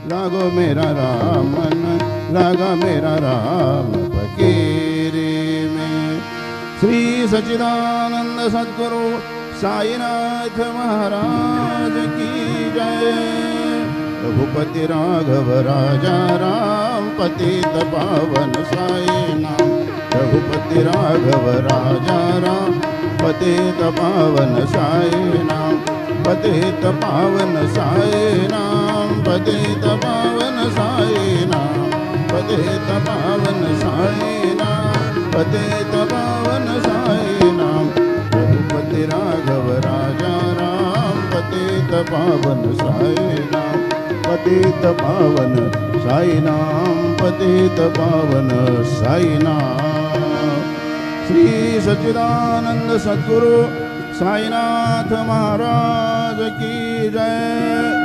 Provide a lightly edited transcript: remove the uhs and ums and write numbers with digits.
लागो मेरा रामन, लागा मेरा राम फकीरी में। श्री सच्चिदानंद सद्गुरु साईनाथ महाराज की जय। रघुपति राघव राजा राम, पतित पावन साई नाम। रघुपति राघव राजा राम, पतित पावन साई नाम। पतित पावन साई नाम, पतित पावन साई नाम। पतित पावन साई नाम, पतित पावन साई नाम। रघुपति राघव राजा राम, पतित पावन साई नाम। पतित पावन साई नाम, पतित पावन साई नाम। श्री सच्चिदानंद सद्गुरु साईनाथ महाराज की जय।